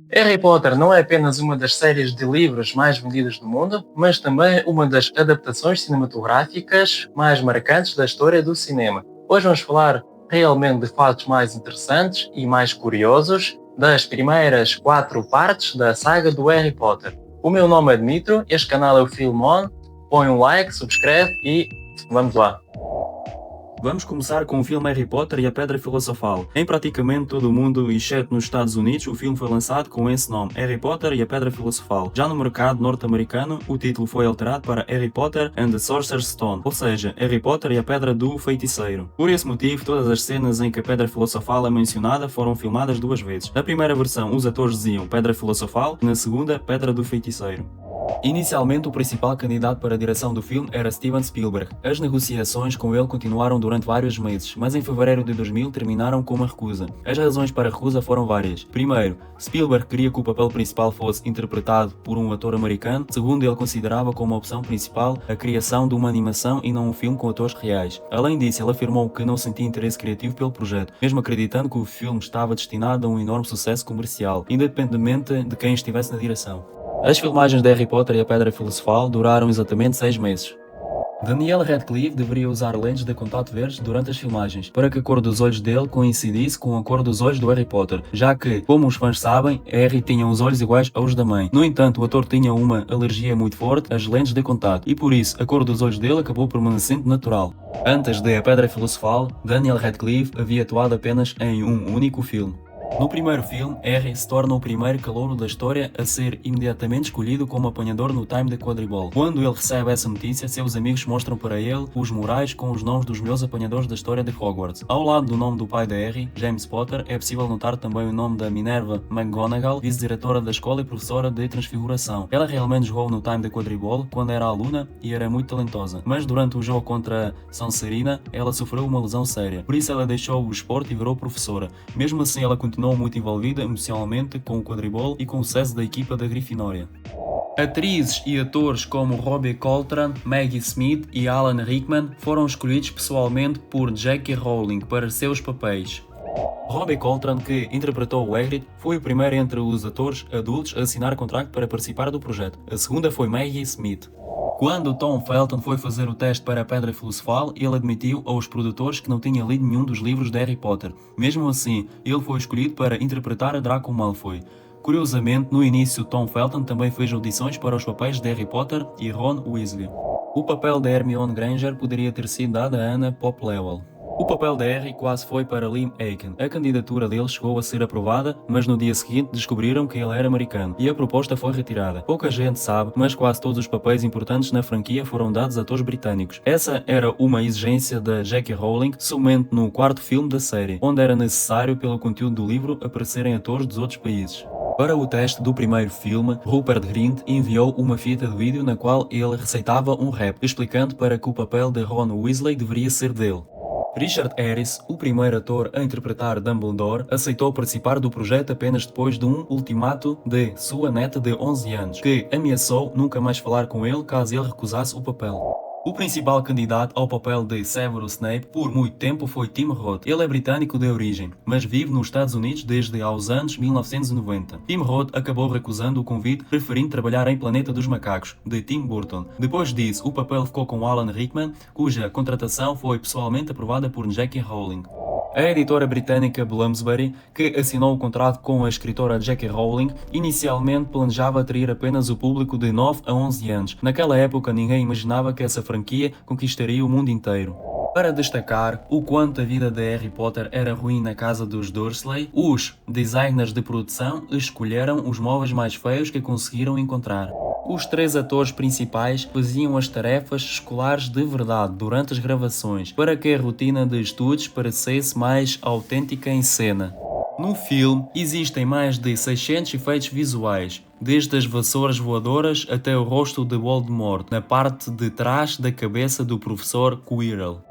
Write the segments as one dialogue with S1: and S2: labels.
S1: Harry Potter não é apenas uma das séries de livros mais vendidas do mundo, mas também uma das adaptações cinematográficas mais marcantes da história do cinema. Hoje vamos falar realmente de fatos mais interessantes e mais curiosos das primeiras 4 partes da saga do Harry Potter. O meu nome é Dmitro, este canal é o Filmon. Põe um like, subscreve e vamos lá.
S2: Vamos começar com o filme Harry Potter e a Pedra Filosofal. Em praticamente todo o mundo, exceto nos Estados Unidos, o filme foi lançado com esse nome, Harry Potter e a Pedra Filosofal. Já no mercado norte-americano, o título foi alterado para Harry Potter and the Sorcerer's Stone, ou seja, Harry Potter e a Pedra do Feiticeiro. Por esse motivo, todas as cenas em que a Pedra Filosofal é mencionada foram filmadas 2 vezes. Na primeira versão, os atores diziam Pedra Filosofal, na segunda, Pedra do Feiticeiro. Inicialmente, o principal candidato para a direção do filme era Steven Spielberg. As negociações com ele continuaram durante vários meses, mas em fevereiro de 2000 terminaram com uma recusa. As razões para a recusa foram várias. Primeiro, Spielberg queria que o papel principal fosse interpretado por um ator americano. Segundo, ele considerava como opção principal a criação de uma animação e não um filme com atores reais. Além disso, ele afirmou que não sentia interesse criativo pelo projeto, mesmo acreditando que o filme estava destinado a um enorme sucesso comercial, independentemente de quem estivesse na direção. As filmagens de Harry Potter e a Pedra Filosofal duraram exatamente 6 meses. Daniel Radcliffe deveria usar lentes de contato verdes durante as filmagens, para que a cor dos olhos dele coincidisse com a cor dos olhos do Harry Potter, já que, como os fãs sabem, Harry tinha os olhos iguais aos da mãe. No entanto, o ator tinha uma alergia muito forte às lentes de contato, e por isso a cor dos olhos dele acabou permanecendo natural. Antes de A Pedra Filosofal, Daniel Radcliffe havia atuado apenas em um único filme. No primeiro filme, Harry se torna o primeiro calouro da história a ser imediatamente escolhido como apanhador no time de quadribol. Quando ele recebe essa notícia, seus amigos mostram para ele os murais com os nomes dos melhores apanhadores da história de Hogwarts. Ao lado do nome do pai de Harry, James Potter, é possível notar também o nome da Minerva McGonagall, vice-diretora da escola e professora de transfiguração. Ela realmente jogou no time de quadribol quando era aluna e era muito talentosa, mas durante o jogo contra Sonserina, ela sofreu uma lesão séria. Por isso ela deixou o esporte e virou professora. Mesmo assim, ela continuou muito envolvida emocionalmente com o quadribol e com o sucesso da equipa da Grifinória. Atrizes e atores como Robbie Coltrane, Maggie Smith e Alan Rickman foram escolhidos pessoalmente por J.K. Rowling para seus papéis. Robbie Coltrane, que interpretou o Hagrid, foi o primeiro entre os atores adultos a assinar contrato para participar do projeto. A segunda foi Maggie Smith. Quando Tom Felton foi fazer o teste para a Pedra Filosofal, ele admitiu aos produtores que não tinha lido nenhum dos livros de Harry Potter. Mesmo assim, ele foi escolhido para interpretar a Draco Malfoy. Curiosamente, no início, Tom Felton também fez audições para os papéis de Harry Potter e Ron Weasley. O papel de Hermione Granger poderia ter sido dado a Anna Popplewell. O papel de Harry quase foi para Liam Aiken. A candidatura dele chegou a ser aprovada, mas no dia seguinte descobriram que ele era americano e a proposta foi retirada. Pouca gente sabe, mas quase todos os papéis importantes na franquia foram dados a atores britânicos. Essa era uma exigência da J.K. Rowling somente no 4º filme da série, onde era necessário, pelo conteúdo do livro, aparecerem atores dos outros países. Para o teste do primeiro filme, Rupert Grint enviou uma fita de vídeo na qual ele receitava um rap, explicando para que o papel de Ron Weasley deveria ser dele. Richard Harris, o primeiro ator a interpretar Dumbledore, aceitou participar do projeto apenas depois de um ultimato de sua neta de 11 anos, que ameaçou nunca mais falar com ele caso ele recusasse o papel. O principal candidato ao papel de Severus Snape por muito tempo foi Tim Roth. Ele é britânico de origem, mas vive nos Estados Unidos desde aos anos 1990. Tim Roth acabou recusando o convite, preferindo trabalhar em Planeta dos Macacos, de Tim Burton. Depois disso, o papel ficou com Alan Rickman, cuja contratação foi pessoalmente aprovada por J.K. Rowling. A editora britânica Bloomsbury, que assinou o contrato com a escritora J.K. Rowling, inicialmente planejava atrair apenas o público de 9 a 11 anos. Naquela época, ninguém imaginava que essa franquia conquistaria o mundo inteiro. Para destacar o quanto a vida de Harry Potter era ruim na casa dos Dursley, os designers de produção escolheram os móveis mais feios que conseguiram encontrar. Os 3 atores principais faziam as tarefas escolares de verdade durante as gravações, para que a rotina de estudos parecesse mais autêntica em cena. No filme, existem mais de 600 efeitos visuais, desde as vassouras voadoras até o rosto de Voldemort, na parte de trás da cabeça do professor Quirrell.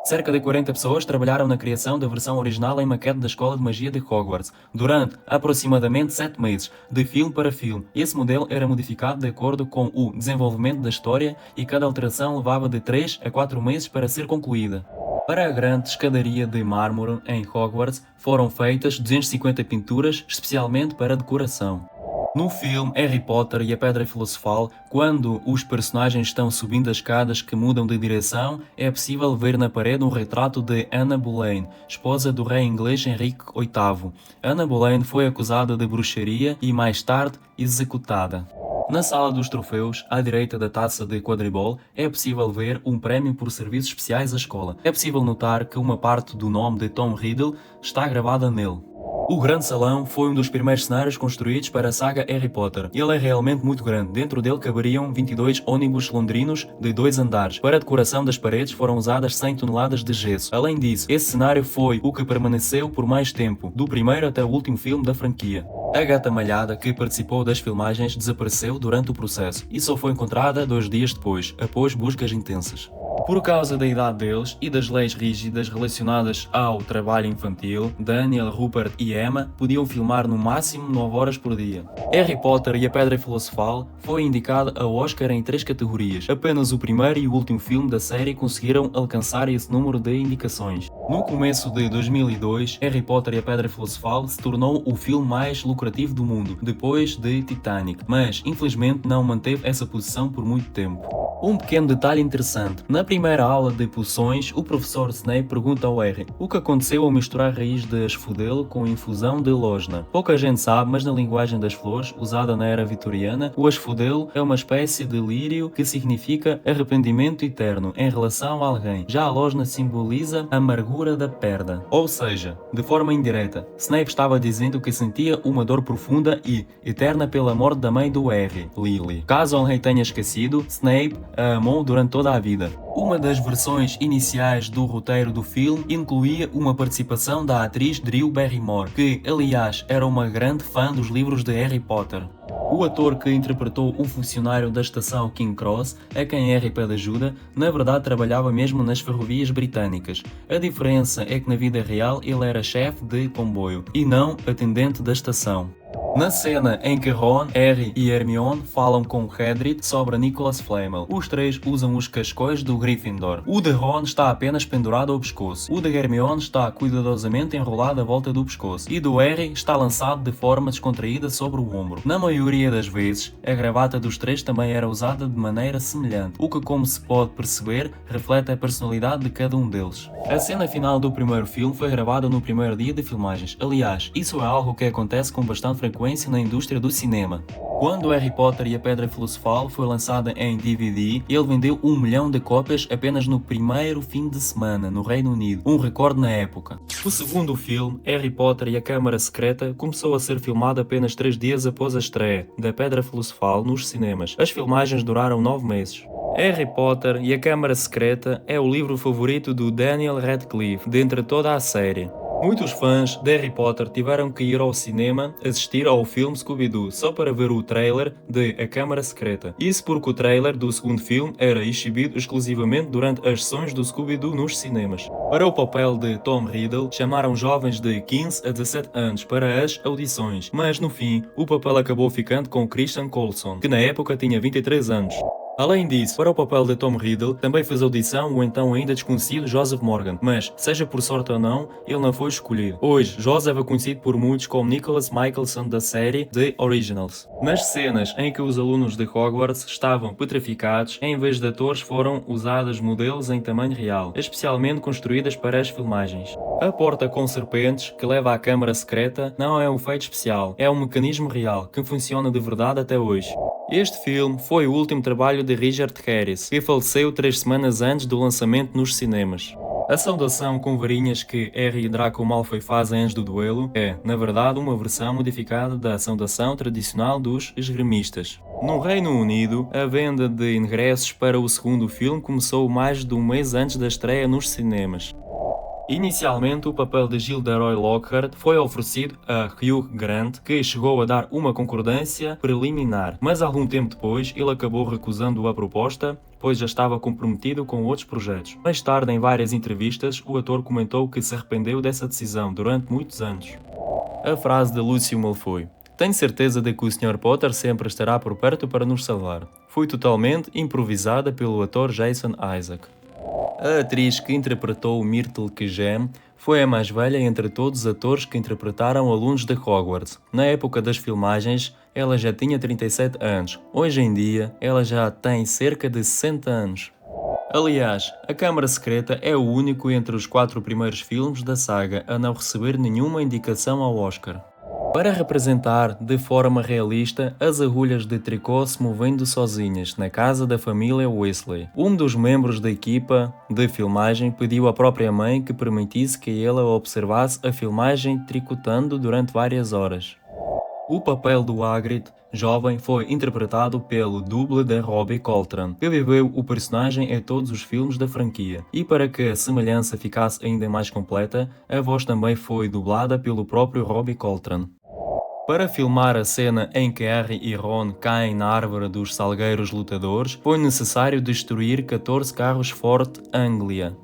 S2: Cerca de 40 pessoas trabalharam na criação da versão original em maquete da Escola de Magia de Hogwarts, durante aproximadamente 7 meses, de filme para filme. Esse modelo era modificado de acordo com o desenvolvimento da história e cada alteração levava de 3 a 4 meses para ser concluída. Para a grande escadaria de mármore em Hogwarts foram feitas 250 pinturas especialmente para decoração. No filme Harry Potter e a Pedra Filosofal, quando os personagens estão subindo as escadas que mudam de direção, é possível ver na parede um retrato de Anna Boleyn, esposa do rei inglês Henrique VIII. Anna Boleyn foi acusada de bruxaria e mais tarde executada. Na sala dos troféus, à direita da taça de quadribol, é possível ver um prémio por serviços especiais à escola. É possível notar que uma parte do nome de Tom Riddle está gravada nele. O Grande Salão foi um dos primeiros cenários construídos para a saga Harry Potter. Ele é realmente muito grande. Dentro dele caberiam 22 ônibus londrinos de 2 andares. Para a decoração das paredes foram usadas 100 toneladas de gesso. Além disso, esse cenário foi o que permaneceu por mais tempo, do primeiro até o último filme da franquia. A gata malhada que participou das filmagens desapareceu durante o processo e só foi encontrada 2 dias depois, após buscas intensas. Por causa da idade deles e das leis rígidas relacionadas ao trabalho infantil, Daniel, Rupert e Emma podiam filmar no máximo 9 horas por dia. Harry Potter e a Pedra Filosofal foi indicado ao Oscar em 3 categorias. Apenas o primeiro e o último filme da série conseguiram alcançar esse número de indicações. No começo de 2002, Harry Potter e a Pedra Filosofal se tornou o filme mais lucrativo do mundo, depois de Titanic, mas infelizmente não manteve essa posição por muito tempo. Um pequeno detalhe interessante. Na primeira aula de poções, o professor Snape pergunta ao Harry o que aconteceu ao misturar a raiz de asphodelo com infusão de losna. Pouca gente sabe, mas na linguagem das flores, usada na era vitoriana, o asphodelo é uma espécie de lírio que significa arrependimento eterno em relação a alguém. Já a losna simboliza a amargura da perda. Ou seja, de forma indireta, Snape estava dizendo que sentia uma dor profunda e eterna pela morte da mãe do Harry, Lily. Caso alguém tenha esquecido, Snape a amou durante toda a vida. Uma das versões iniciais do roteiro do filme incluía uma participação da atriz Drew Barrymore, que, aliás, era uma grande fã dos livros de Harry Potter. O ator que interpretou o funcionário da estação King Cross, a quem Harry pede ajuda, na verdade trabalhava mesmo nas ferrovias britânicas. A diferença é que na vida real ele era chefe de comboio, e não atendente da estação. Na cena em que Ron, Harry e Hermione falam com Hagrid sobre Nicholas Flamel, os 3 usam os cascóis do Gryffindor. O de Ron está apenas pendurado ao pescoço, o de Hermione está cuidadosamente enrolado à volta do pescoço e do Harry está lançado de forma descontraída sobre o ombro. Na maioria das vezes, a gravata dos 3 também era usada de maneira semelhante, o que, como se pode perceber, reflete a personalidade de cada um deles. A cena final do primeiro filme foi gravada no primeiro dia de filmagens. Aliás, isso é algo que acontece com bastante frequência na indústria do cinema. Quando Harry Potter e a Pedra Filosofal foi lançada em DVD, ele vendeu 1 milhão de cópias apenas no primeiro fim de semana no Reino Unido, um recorde na época. O segundo filme, Harry Potter e a Câmara Secreta, começou a ser filmado apenas 3 dias após a estreia da Pedra Filosofal nos cinemas. As filmagens duraram 9 meses. Harry Potter e a Câmara Secreta é o livro favorito do Daniel Radcliffe dentre toda a série. Muitos fãs de Harry Potter tiveram que ir ao cinema assistir ao filme Scooby-Doo só para ver o trailer de A Câmara Secreta. Isso porque o trailer do segundo filme era exibido exclusivamente durante as sessões do Scooby-Doo nos cinemas. Para o papel de Tom Riddle, chamaram jovens de 15 a 17 anos para as audições, mas no fim, o papel acabou ficando com Christian Coulson, que na época tinha 23 anos. Além disso, para o papel de Tom Riddle, também fez audição o então ainda desconhecido Joseph Morgan, mas, seja por sorte ou não, ele não foi escolhido. Hoje, Joseph é conhecido por muitos como Nicholas Michelson da série The Originals. Nas cenas em que os alunos de Hogwarts estavam petrificados, em vez de atores foram usados modelos em tamanho real, especialmente construídas para as filmagens. A porta com serpentes, que leva à Câmara Secreta, não é um feito especial, é um mecanismo real, que funciona de verdade até hoje. Este filme foi o último trabalho de Richard Harris, que faleceu 3 semanas antes do lançamento nos cinemas. A saudação com varinhas que Harry e Draco Malfoy fazem antes do duelo é, na verdade, uma versão modificada da saudação tradicional dos esgrimistas. No Reino Unido, a venda de ingressos para o segundo filme começou mais de um mês antes da estreia nos cinemas. Inicialmente, o papel de Gilderoy Lockhart foi oferecido a Hugh Grant, que chegou a dar uma concordância preliminar, mas algum tempo depois ele acabou recusando a proposta, pois já estava comprometido com outros projetos. Mais tarde, em várias entrevistas, o ator comentou que se arrependeu dessa decisão durante muitos anos. A frase de Lúcio Malfoy: "Tenho certeza de que o Sr. Potter sempre estará por perto para nos salvar", foi totalmente improvisada pelo ator Jason Isaac. A atriz que interpretou Myrtle Kegem foi a mais velha entre todos os atores que interpretaram alunos de Hogwarts. Na época das filmagens, ela já tinha 37 anos. Hoje em dia, ela já tem cerca de 60 anos. Aliás, A Câmara Secreta é o único entre os 4 primeiros filmes da saga a não receber nenhuma indicação ao Oscar. Para representar de forma realista as agulhas de tricô se movendo sozinhas na casa da família Weasley, um dos membros da equipa de filmagem pediu à própria mãe que permitisse que ela observasse a filmagem tricotando durante várias horas. O papel do Hagrid, jovem, foi interpretado pelo dublê de Robbie Coltrane, que viveu o personagem em todos os filmes da franquia. E para que a semelhança ficasse ainda mais completa, a voz também foi dublada pelo próprio Robbie Coltrane. Para filmar a cena em que Harry e Ron caem na árvore dos salgueiros lutadores, foi necessário destruir 14 carros Ford Anglia.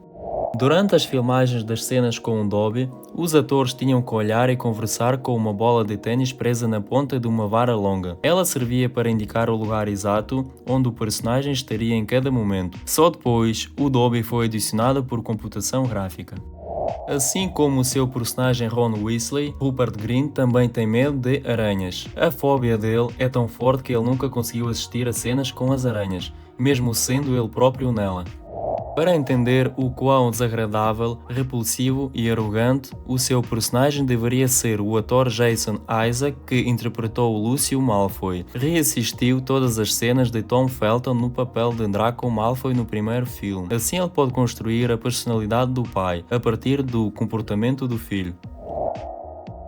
S2: Durante as filmagens das cenas com o Dobby, os atores tinham que olhar e conversar com uma bola de ténis presa na ponta de uma vara longa. Ela servia para indicar o lugar exato onde o personagem estaria em cada momento. Só depois, o Dobby foi adicionado por computação gráfica. Assim como o seu personagem Ron Weasley, Rupert Grint também tem medo de aranhas. A fóbia dele é tão forte que ele nunca conseguiu assistir a cenas com as aranhas, mesmo sendo ele próprio nela. Para entender o quão desagradável, repulsivo e arrogante o seu personagem deveria ser, o ator Jason Isaac, que interpretou Lúcio Malfoy, reassistiu todas as cenas de Tom Felton no papel de Draco Malfoy no primeiro filme. Assim ele pode construir a personalidade do pai, a partir do comportamento do filho.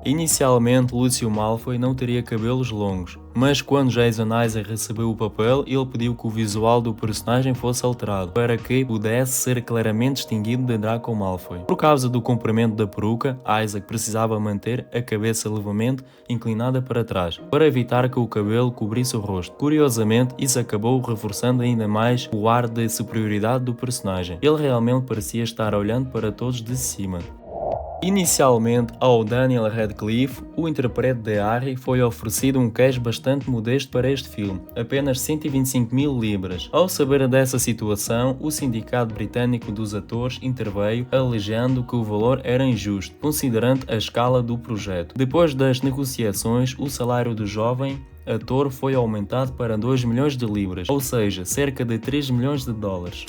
S2: Inicialmente, Lúcio Malfoy não teria cabelos longos, mas quando Jason Isaac recebeu o papel, ele pediu que o visual do personagem fosse alterado, para que pudesse ser claramente distinguido de Draco Malfoy. Por causa do comprimento da peruca, Isaac precisava manter a cabeça levemente inclinada para trás, para evitar que o cabelo cobrisse o rosto. Curiosamente, isso acabou reforçando ainda mais o ar de superioridade do personagem. Ele realmente parecia estar olhando para todos de cima. Inicialmente, ao Daniel Radcliffe, o intérprete de Harry, foi oferecido um cash bastante modesto para este filme, apenas 125.000 libras. Ao saber dessa situação, o Sindicato Britânico dos Atores interveio, alegando que o valor era injusto, considerando a escala do projeto. Depois das negociações, o salário do jovem ator foi aumentado para 2 milhões de libras, ou seja, cerca de 3 milhões de dólares.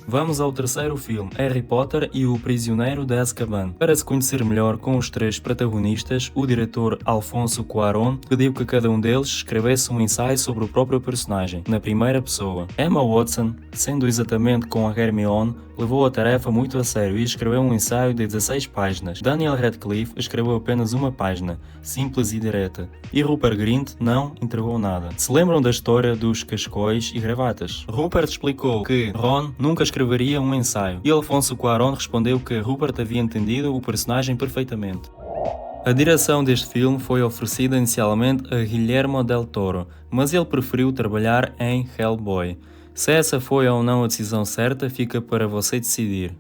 S2: Vamos ao terceiro filme, Harry Potter e o Prisioneiro de Azkaban. Para se conhecer melhor com os 3 protagonistas, o diretor Alfonso Cuarón pediu que cada um deles escrevesse um ensaio sobre o próprio personagem, na primeira pessoa. Emma Watson, sendo exatamente com a Hermione, levou a tarefa muito a sério e escreveu um ensaio de 16 páginas. Daniel Radcliffe escreveu apenas uma página, simples e direta. E Rupert Grint não entregou nada. Se lembram da história dos cascóis e gravatas? Rupert explicou que Ron nunca escreveria um ensaio, e Alfonso Cuarón respondeu que Rupert havia entendido o personagem perfeitamente. A direção deste filme foi oferecida inicialmente a Guillermo del Toro, mas ele preferiu trabalhar em Hellboy. Se essa foi ou não a decisão certa, fica para você decidir.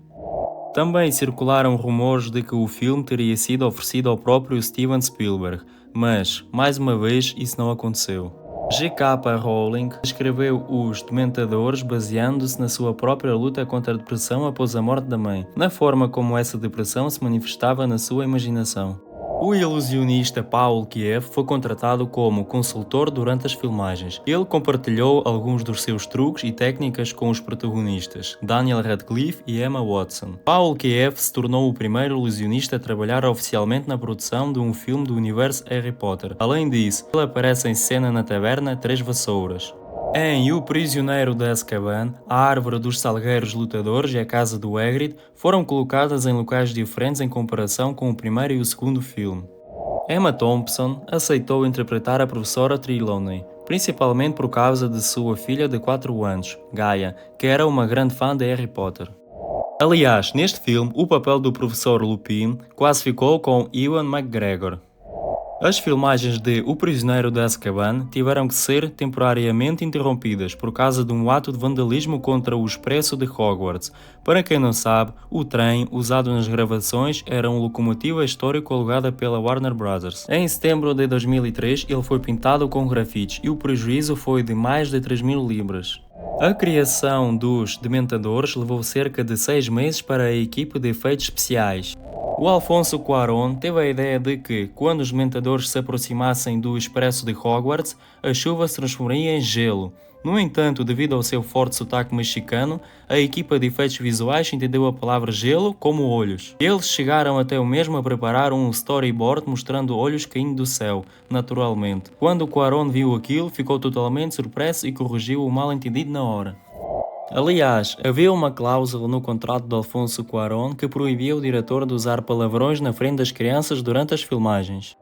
S2: Também circularam rumores de que o filme teria sido oferecido ao próprio Steven Spielberg, mas, mais uma vez, isso não aconteceu. J.K. Rowling escreveu Os Dementadores baseando-se na sua própria luta contra a depressão após a morte da mãe, na forma como essa depressão se manifestava na sua imaginação. O ilusionista Paul Kiev foi contratado como consultor durante as filmagens. Ele compartilhou alguns dos seus truques e técnicas com os protagonistas, Daniel Radcliffe e Emma Watson. Paul Kiev se tornou o primeiro ilusionista a trabalhar oficialmente na produção de um filme do universo Harry Potter. Além disso, ele aparece em cena na taberna Três Vassouras. Em O Prisioneiro de Azkaban, a árvore dos salgueiros lutadores e a casa do Hagrid foram colocadas em locais diferentes em comparação com o primeiro e o segundo filme. Emma Thompson aceitou interpretar a professora Trelawney, principalmente por causa de sua filha de 4 anos, Gaia, que era uma grande fã de Harry Potter. Aliás, neste filme, o papel do professor Lupin quase ficou com Ewan McGregor. As filmagens de O Prisioneiro de Azkaban tiveram que ser temporariamente interrompidas por causa de um ato de vandalismo contra o Expresso de Hogwarts. Para quem não sabe, o trem usado nas gravações era uma locomotiva histórica alugada pela Warner Bros. Em setembro de 2003, ele foi pintado com grafites e o prejuízo foi de mais de 3.000 libras. A criação dos Dementadores levou cerca de 6 meses para a equipe de efeitos especiais. O Alfonso Cuarón teve a ideia de que, quando os Dementadores se aproximassem do Expresso de Hogwarts, a chuva se transformaria em gelo. No entanto, devido ao seu forte sotaque mexicano, a equipa de efeitos visuais entendeu a palavra gelo como olhos. Eles chegaram até o mesmo a preparar um storyboard mostrando olhos caindo do céu, naturalmente. Quando Cuarón viu aquilo, ficou totalmente surpreso e corrigiu o mal-entendido na hora. Aliás, havia uma cláusula no contrato de Alfonso Cuarón que proibia o diretor de usar palavrões na frente das crianças durante as filmagens.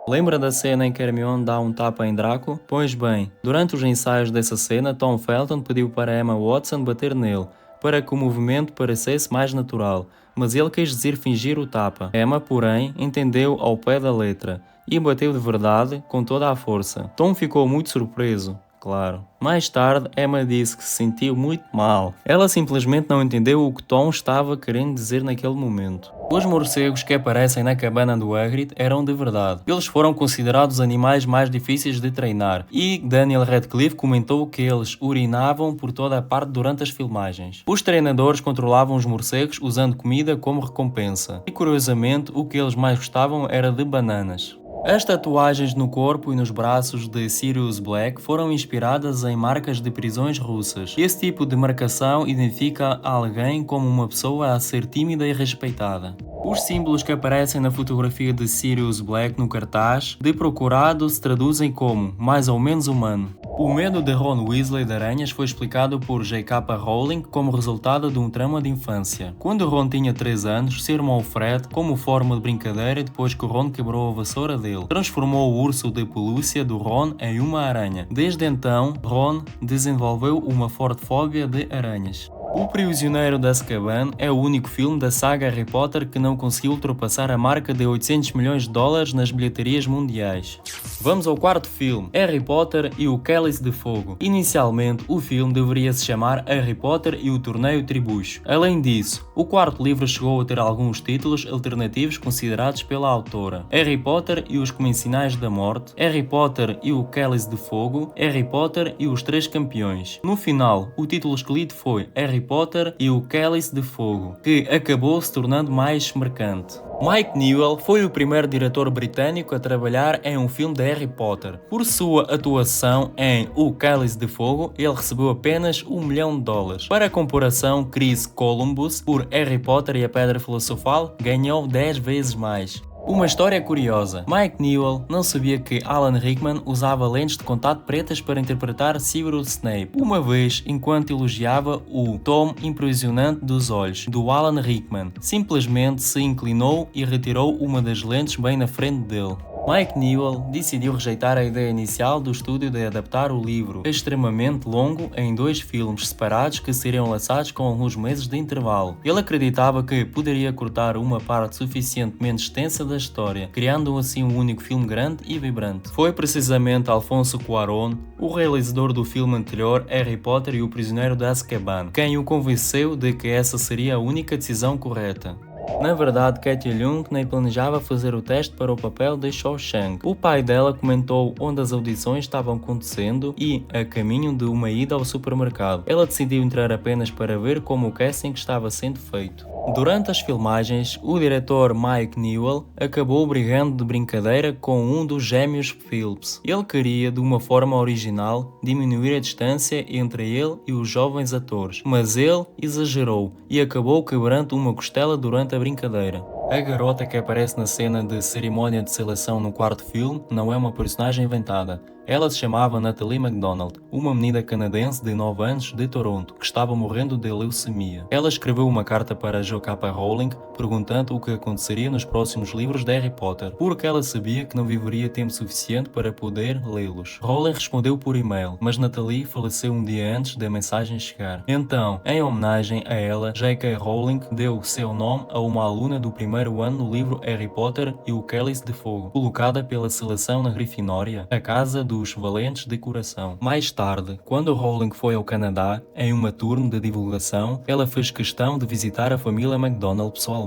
S2: Lembra da cena em que Hermione dá um tapa em Draco? Pois bem, durante os ensaios dessa cena, Tom Felton pediu para Emma Watson bater nele, para que o movimento parecesse mais natural, mas ele quis dizer fingir o tapa. Emma, porém, entendeu ao pé da letra, e bateu de verdade, com toda a força. Tom ficou muito surpreso. Claro. Mais tarde, Emma disse que se sentiu muito mal. Ela simplesmente não entendeu o que Tom estava querendo dizer naquele momento. Os morcegos que aparecem na cabana do Hagrid eram de verdade. Eles foram considerados animais mais difíceis de treinar e Daniel Radcliffe comentou que eles urinavam por toda a parte durante as filmagens. Os treinadores controlavam os morcegos usando comida como recompensa. E curiosamente, o que eles mais gostavam era de bananas. As tatuagens no corpo e nos braços de Sirius Black foram inspiradas em marcas de prisões russas. Esse tipo de marcação identifica alguém como uma pessoa a ser tímida e respeitada. Os símbolos que aparecem na fotografia de Sirius Black no cartaz de procurado se traduzem como mais ou menos humano. O medo de Ron Weasley de aranhas foi explicado por J.K. Rowling como resultado de um trauma de infância. Quando Ron tinha 3 anos, seu irmão Fred, como forma de brincadeira depois que Ron quebrou a vassoura dele, transformou o urso de pelúcia do Ron em uma aranha. Desde então, Ron desenvolveu uma forte fóbia de aranhas. O Prisioneiro de Azkaban é o único filme da saga Harry Potter que não conseguiu ultrapassar a marca de 800 milhões de dólares nas bilhetarias mundiais. Vamos ao quarto filme, Harry Potter e o Cálice de Fogo. Inicialmente, o filme deveria se chamar Harry Potter e o Torneio Tribucho. Além disso, o quarto livro chegou a ter alguns títulos alternativos considerados pela autora. Harry Potter e os Comensais da Morte, Harry Potter e o Cálice de Fogo, Harry Potter e os Três Campeões. No final, o título escolhido foi Harry Potter e o Cálice de Fogo, que acabou se tornando mais marcante. Mike Newell foi o primeiro diretor britânico a trabalhar em um filme de Harry Potter. Por sua atuação em O Cálice de Fogo, ele recebeu apenas $1 milhão. Para comparação, Chris Columbus, por Harry Potter e a Pedra Filosofal, ganhou 10 vezes mais. Uma história curiosa. Mike Newell não sabia que Alan Rickman usava lentes de contato pretas para interpretar Severus Snape. Uma vez, enquanto elogiava o tom impressionante dos olhos do Alan Rickman, simplesmente se inclinou e retirou uma das lentes bem na frente dele. Mike Newell decidiu rejeitar a ideia inicial do estúdio de adaptar o livro, extremamente longo, em 2 filmes separados que seriam lançados com alguns meses de intervalo. Ele acreditava que poderia cortar uma parte suficientemente extensa da história, criando assim um único filme grande e vibrante. Foi precisamente Alfonso Cuarón, o realizador do filme anterior Harry Potter e o Prisioneiro de Azkaban, quem o convenceu de que essa seria a única decisão correta. Na verdade, Katie Leung nem planejava fazer o teste para o papel de Cho Chang. O pai dela comentou onde as audições estavam acontecendo e a caminho de uma ida ao supermercado. Ela decidiu entrar apenas para ver como o casting estava sendo feito. Durante as filmagens, o diretor Mike Newell acabou brigando de brincadeira com um dos gêmeos Phillips. Ele queria, de uma forma original, diminuir a distância entre ele e os jovens atores, mas ele exagerou e acabou quebrando uma costela durante a brincadeira. A garota que aparece na cena de cerimónia de seleção no quarto filme não é uma personagem inventada. Ela se chamava Natalie MacDonald, uma menina canadense de 9 anos de Toronto, que estava morrendo de leucemia. Ela escreveu uma carta para J.K. Rowling perguntando o que aconteceria nos próximos livros de Harry Potter, porque ela sabia que não viveria tempo suficiente para poder lê-los. Rowling respondeu por e-mail, mas Natalie faleceu um dia antes da mensagem chegar. Então, em homenagem a ela, J.K. Rowling deu seu nome a uma aluna do primeiro ano no livro Harry Potter e o Cálice de Fogo, colocada pela seleção na Grifinória, a casa dos Valentes de Coração. Mais tarde, quando Rowling foi ao Canadá, em uma tournée de divulgação, ela fez questão de visitar a família MacDonald pessoalmente.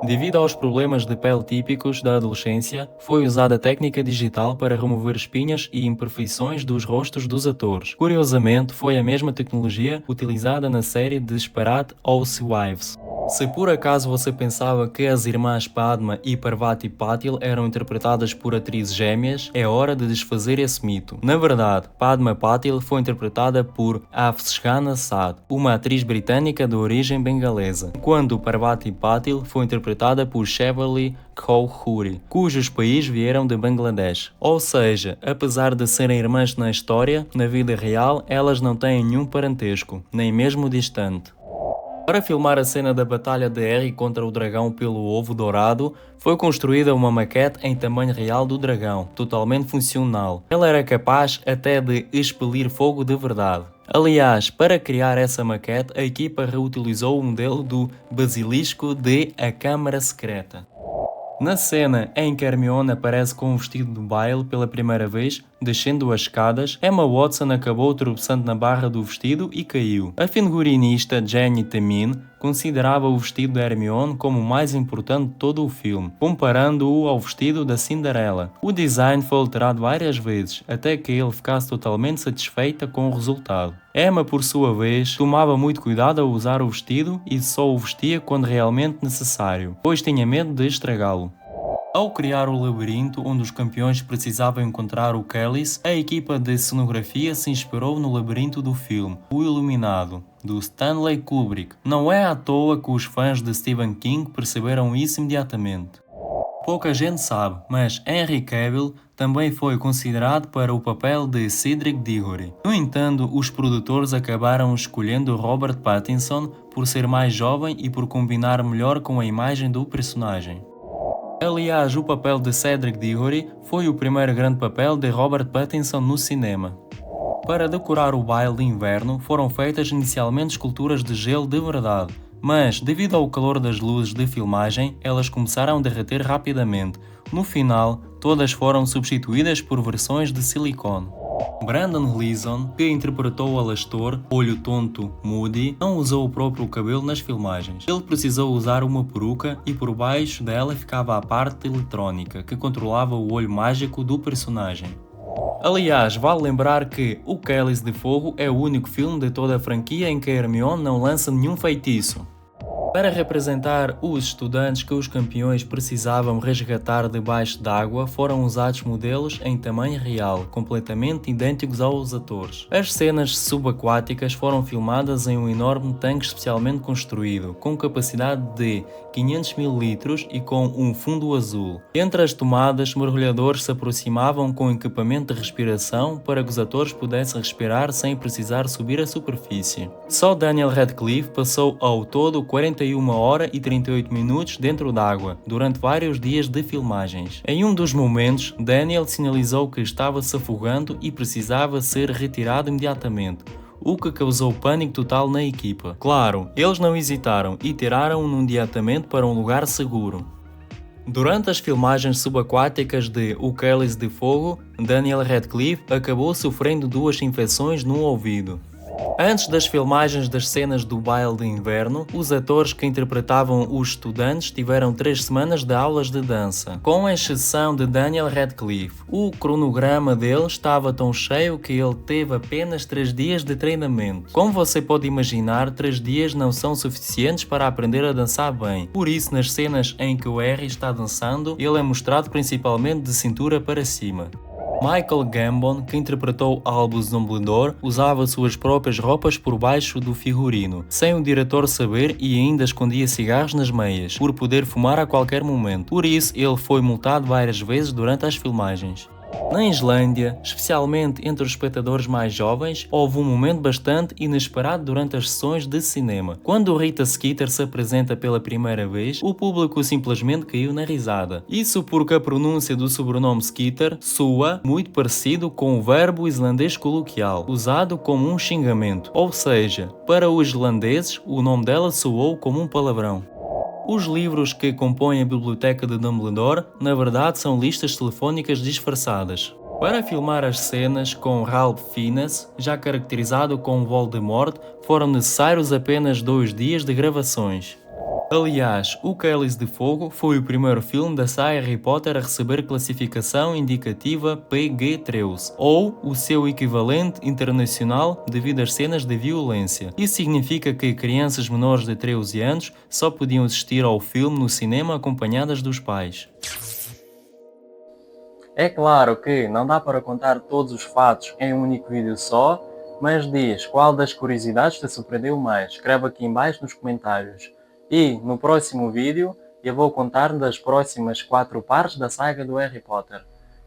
S2: Devido aos problemas de pele típicos da adolescência, foi usada a técnica digital para remover espinhas e imperfeições dos rostos dos atores. Curiosamente, foi a mesma tecnologia utilizada na série Desperate Housewives. Se por acaso você pensava que as irmãs Padma e Parvati Patil eram interpretadas por atrizes gêmeas, é hora de desfazer esse mito. Na verdade, Padma Patil foi interpretada por Afshan Assad, uma atriz britânica de origem bengalesa, enquanto Parvati Patil foi interpretada por Shefali Chowdhury, cujos pais vieram de Bangladesh. Ou seja, apesar de serem irmãs na história, na vida real elas não têm nenhum parentesco, nem mesmo distante. Para filmar a cena da batalha de Harry contra o dragão pelo ovo dourado, foi construída uma maquete em tamanho real do dragão, totalmente funcional. Ela era capaz até de expelir fogo de verdade. Aliás, para criar essa maquete, a equipa reutilizou o modelo do basilisco de A Câmara Secreta. Na cena em que Hermione aparece com um vestido de baile pela primeira vez, descendo as escadas, Emma Watson acabou tropeçando na barra do vestido e caiu. A figurinista Jenny Temin considerava o vestido de Hermione como o mais importante de todo o filme, comparando-o ao vestido da Cinderela. O design foi alterado várias vezes, até que ele ficasse totalmente satisfeita com o resultado. Emma, por sua vez, tomava muito cuidado ao usar o vestido e só o vestia quando realmente necessário, pois tinha medo de estragá-lo. Ao criar o labirinto onde os campeões precisavam encontrar o cálice, a equipa de cenografia se inspirou no labirinto do filme O Iluminado, do Stanley Kubrick. Não é à toa que os fãs de Stephen King perceberam isso imediatamente. Pouca gente sabe, mas Henry Cavill também foi considerado para o papel de Cedric Diggory. No entanto, os produtores acabaram escolhendo Robert Pattinson por ser mais jovem e por combinar melhor com a imagem do personagem. Aliás, o papel de Cedric Diggory foi o primeiro grande papel de Robert Pattinson no cinema. Para decorar o baile de inverno, foram feitas inicialmente esculturas de gelo de verdade, mas, devido ao calor das luzes de filmagem, elas começaram a derreter rapidamente. No final, todas foram substituídas por versões de silicone. Brendan Gleeson, que interpretou o Alastor, olho tonto Moody, não usou o próprio cabelo nas filmagens. Ele precisou usar uma peruca e por baixo dela ficava a parte eletrónica, que controlava o olho mágico do personagem. Aliás, vale lembrar que O Cálice de Fogo é o único filme de toda a franquia em que Hermione não lança nenhum feitiço. Para representar os estudantes que os campeões precisavam resgatar debaixo d'água, foram usados modelos em tamanho real, completamente idênticos aos atores. As cenas subaquáticas foram filmadas em um enorme tanque especialmente construído, com capacidade de 500 mil litros e com um fundo azul. Entre as tomadas, mergulhadores se aproximavam com equipamento de respiração para que os atores pudessem respirar sem precisar subir à superfície. Só Daniel Radcliffe passou ao todo 41 horas e 38 minutos dentro d'água, durante vários dias de filmagens. Em um dos momentos, Daniel sinalizou que estava se afogando e precisava ser retirado imediatamente, o que causou pânico total na equipa. Claro, eles não hesitaram e tiraram-o imediatamente para um lugar seguro. Durante as filmagens subaquáticas de O Cálice de Fogo, Daniel Radcliffe acabou sofrendo 2 infecções no ouvido. Antes das filmagens das cenas do baile de inverno, os atores que interpretavam os estudantes tiveram 3 semanas de aulas de dança, com exceção de Daniel Radcliffe. O cronograma dele estava tão cheio que ele teve apenas 3 dias de treinamento. Como você pode imaginar, 3 dias não são suficientes para aprender a dançar bem. Por isso, nas cenas em que o Harry está dançando, ele é mostrado principalmente de cintura para cima. Michael Gambon, que interpretou Albus Dumbledore, usava suas próprias roupas por baixo do figurino, sem o diretor saber, e ainda escondia cigarros nas meias, por poder fumar a qualquer momento. Por isso, ele foi multado várias vezes durante as filmagens.
S1: Na Islândia, especialmente entre os espectadores mais jovens, houve um momento bastante inesperado durante as sessões de cinema. Quando Rita Skeeter se apresenta pela primeira vez, o público simplesmente caiu na risada. Isso porque a pronúncia do sobrenome Skeeter soa muito parecido com o verbo islandês coloquial, usado como um xingamento. Ou seja, para os islandeses, o nome dela soou como um palavrão. Os livros que compõem a biblioteca de Dumbledore, na verdade, são listas telefónicas disfarçadas. Para filmar as cenas com Ralph Fiennes, já caracterizado como Voldemort, foram necessários apenas 2 dias de gravações. Aliás, O Cálice de Fogo foi o primeiro filme da saga Harry Potter a receber classificação indicativa PG-13, ou o seu equivalente internacional devido às cenas de violência. Isso significa que crianças menores de 13 anos só podiam assistir ao filme no cinema acompanhadas dos pais. É claro que não dá para contar todos os fatos em um único vídeo só, mas diz qual das curiosidades te surpreendeu mais. Escreve aqui em baixo nos comentários. E no próximo vídeo eu vou contar das próximas 4 partes da saga do Harry Potter.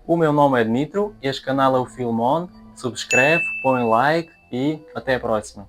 S1: O meu nome é Dmitro, este canal é o Filmon, subscreve, põe like e até a próxima.